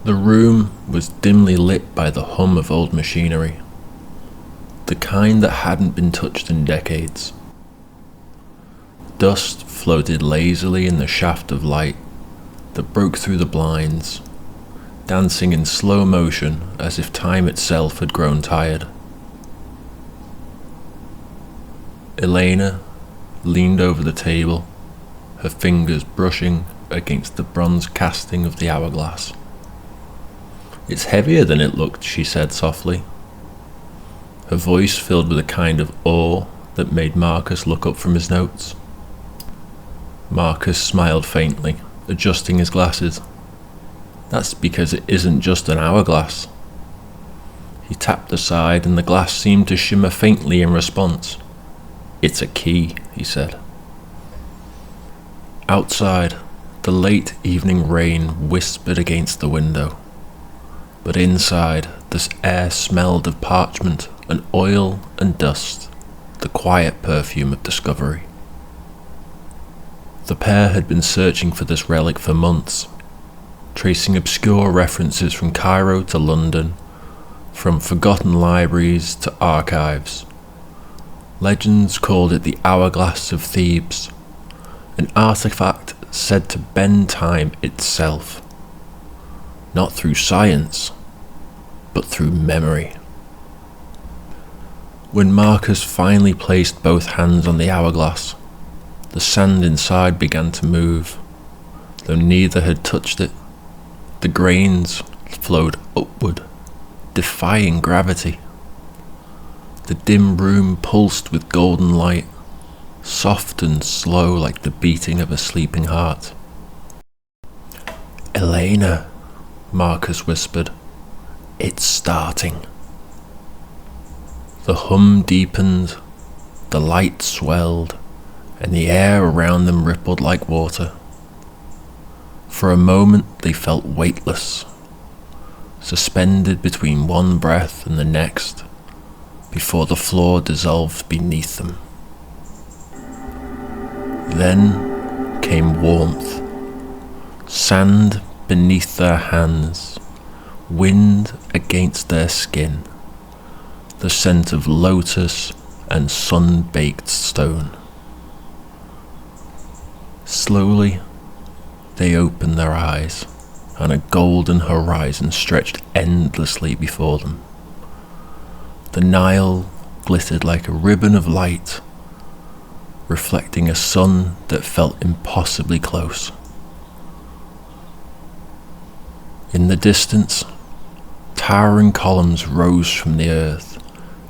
The room was dimly lit by the hum of old machinery, the kind that hadn't been touched in decades. Dust floated lazily in the shaft of light that broke through the blinds, dancing in slow motion as if time itself had grown tired. Elena leaned over the table, her fingers brushing against the bronze casting of the hourglass. "It's heavier than it looked," she said softly, her voice filled with a kind of awe that made Marcus look up from his notes. Marcus smiled faintly, adjusting his glasses. "That's because it isn't just an hourglass." He tapped the side and the glass seemed to shimmer faintly in response. "It's a key," he said. Outside, the late evening rain whispered against the window, but inside, the air smelled of parchment and oil and dust, the quiet perfume of discovery. The pair had been searching for this relic for months, tracing obscure references from Cairo to London, from forgotten libraries to archives. Legends called it the Hourglass of Thebes, an artifact said to bend time itself, not through science, but through memory. When Marcus finally placed both hands on the hourglass, the sand inside began to move, though neither had touched it. The grains flowed upward, defying gravity. The dim room pulsed with golden light, soft and slow like the beating of a sleeping heart. "Elena," Marcus whispered, "it's starting." The hum deepened, the light swelled, and the air around them rippled like water. For a moment they felt weightless, suspended between one breath and the next, before the floor dissolved beneath them. Then came warmth, sand beneath their hands, wind against their skin, the scent of lotus and sun-baked stone. Slowly, they opened their eyes, and a golden horizon stretched endlessly before them. The Nile glittered like a ribbon of light, reflecting a sun that felt impossibly close. In the distance, towering columns rose from the earth,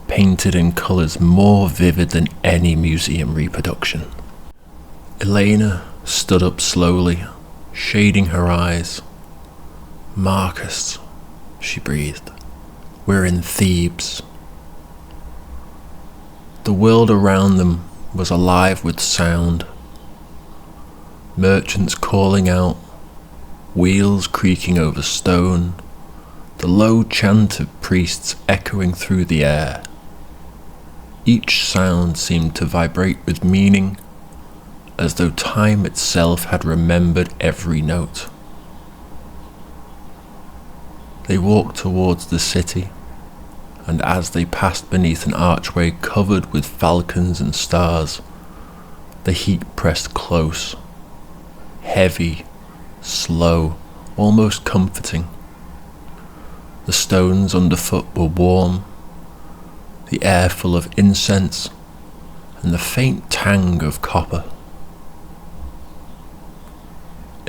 painted in colours more vivid than any museum reproduction. Elena stood up slowly, shading her eyes. "Marcus," she breathed, "we're in Thebes." The world around them was alive with sound. Merchants calling out, wheels creaking over stone, the low chant of priests echoing through the air. Each sound seemed to vibrate with meaning, as though time itself had remembered every note. They walked towards the city, and as they passed beneath an archway covered with falcons and stars, the heat pressed close, heavy, slow, almost comforting. The stones underfoot were warm, the air full of incense, and the faint tang of copper.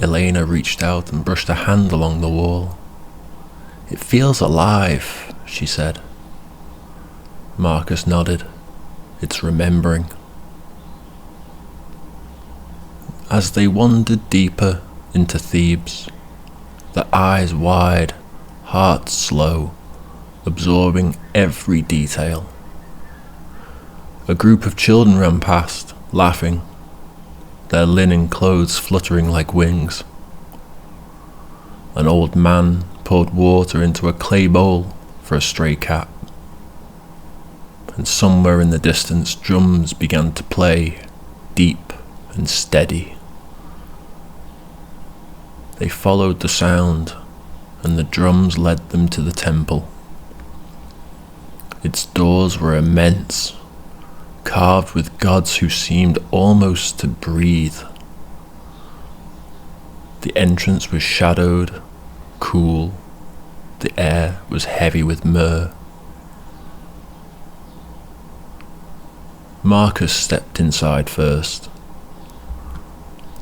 Elena reached out and brushed a hand along the wall. "It feels alive," she said. Marcus nodded. "It's remembering." As they wandered deeper into Thebes, their eyes wide, hearts slow, absorbing every detail. A group of children ran past, laughing, their linen clothes fluttering like wings. An old man poured water into a clay bowl for a stray cat. And somewhere in the distance drums began to play, deep and steady. They followed the sound and the drums led them to the temple. Its doors were immense, carved with gods who seemed almost to breathe. The entrance was shadowed, cool. The air was heavy with myrrh. Marcus stepped inside first.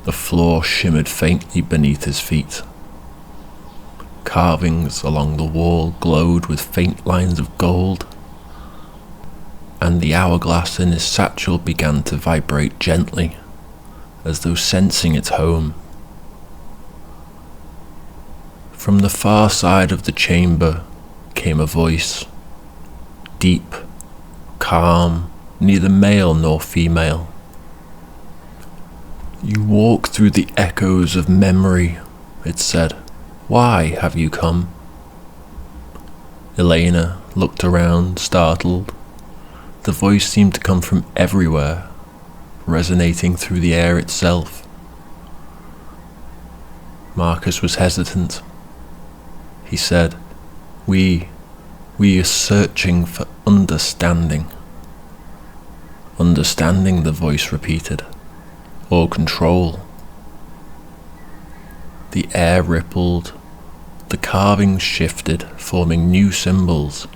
The floor shimmered faintly beneath his feet. Carvings along the wall glowed with faint lines of gold, and the hourglass in his satchel began to vibrate gently, as though sensing its home. From the far side of the chamber came a voice, deep, calm, neither male nor female. "You walk through the echoes of memory," it said. "Why have you come?" Elena looked around, startled. The voice seemed to come from everywhere, resonating through the air itself. Marcus was hesitant. He said, We are searching for understanding." "Understanding," the voice repeated, "or control." The air rippled, the carvings shifted, forming new symbols,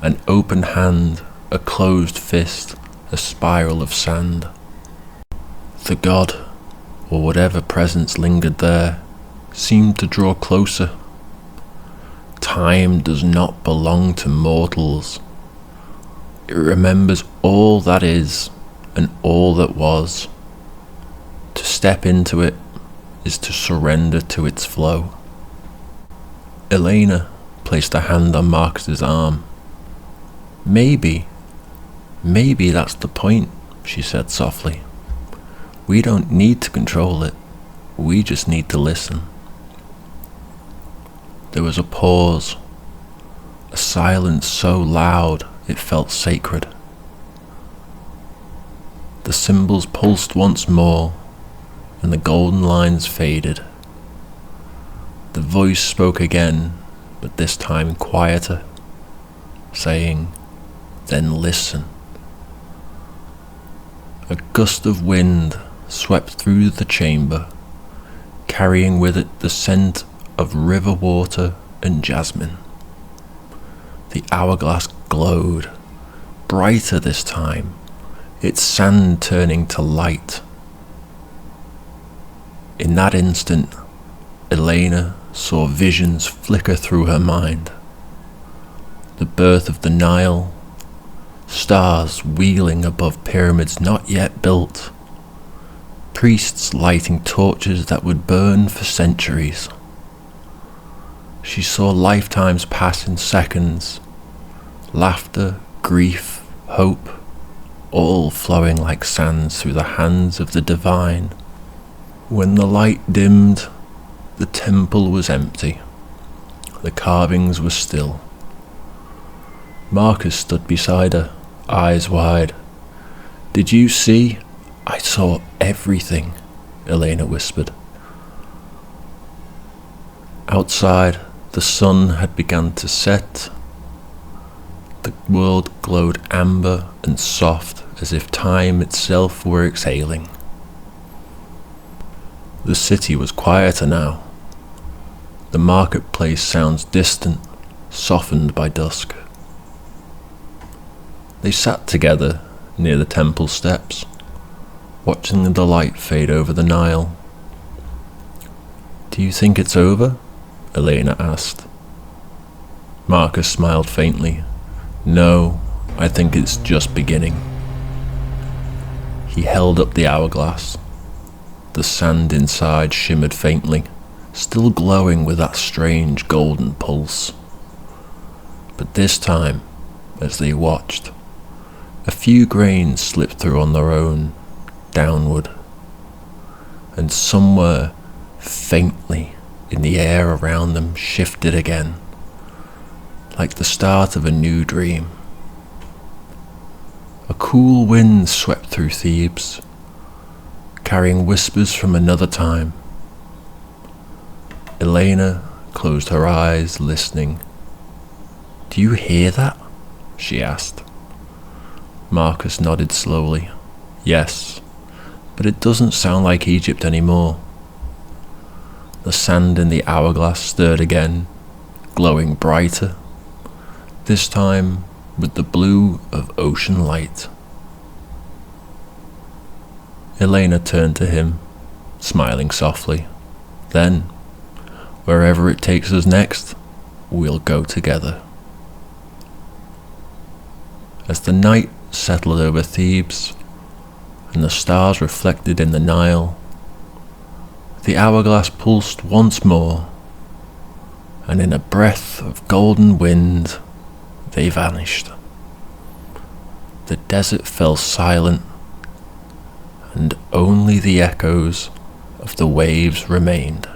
an open hand, a closed fist, a spiral of sand. The god, or whatever presence lingered there, seemed to draw closer. Time does not belong to mortals. It remembers all that is and all that was. To step into it is to surrender to its flow. Elena placed a hand on Marcus's arm. Maybe that's the point," she said softly. "We don't need to control it. We just need to listen." There was a pause, a silence so loud it felt sacred. The symbols pulsed once more, and the golden lines faded. The voice spoke again, but this time quieter, saying, "Then listen." A gust of wind swept through the chamber, carrying with it the scent of river water and jasmine. The hourglass glowed, brighter this time, its sand turning to light. In that instant, Elena saw visions flicker through her mind. The birth of the Nile, stars wheeling above pyramids not yet built, priests lighting torches that would burn for centuries. She saw lifetimes pass in seconds, laughter, grief, hope, all flowing like sands through the hands of the divine. When the light dimmed, the temple was empty. The carvings were still. Marcus stood beside her, eyes wide. "Did you see?" "I saw everything," Elena whispered. Outside, the sun had begun to set. The world glowed amber and soft, as if time itself were exhaling. The city was quieter now. The marketplace sounds distant, softened by dusk. They sat together near the temple steps, watching the light fade over the Nile. "Do you think it's over?" Elena asked. Marcus smiled faintly. "No, I think it's just beginning." He held up the hourglass. The sand inside shimmered faintly, still glowing with that strange golden pulse. But this time, as they watched, a few grains slipped through on their own, downward, and somewhere, faintly, in the air around them shifted again, like the start of a new dream. A cool wind swept through Thebes, carrying whispers from another time. Elena closed her eyes, listening. "Do you hear that?" she asked. Marcus nodded slowly. "Yes, but it doesn't sound like Egypt anymore." The sand in the hourglass stirred again, glowing brighter, this time with the blue of ocean light. Elena turned to him, smiling softly. "Then, wherever it takes us next, we'll go together." As the night settled over Thebes, and the stars reflected in the Nile, the hourglass pulsed once more, and in a breath of golden wind, they vanished. The desert fell silent, and only the echoes of the waves remained.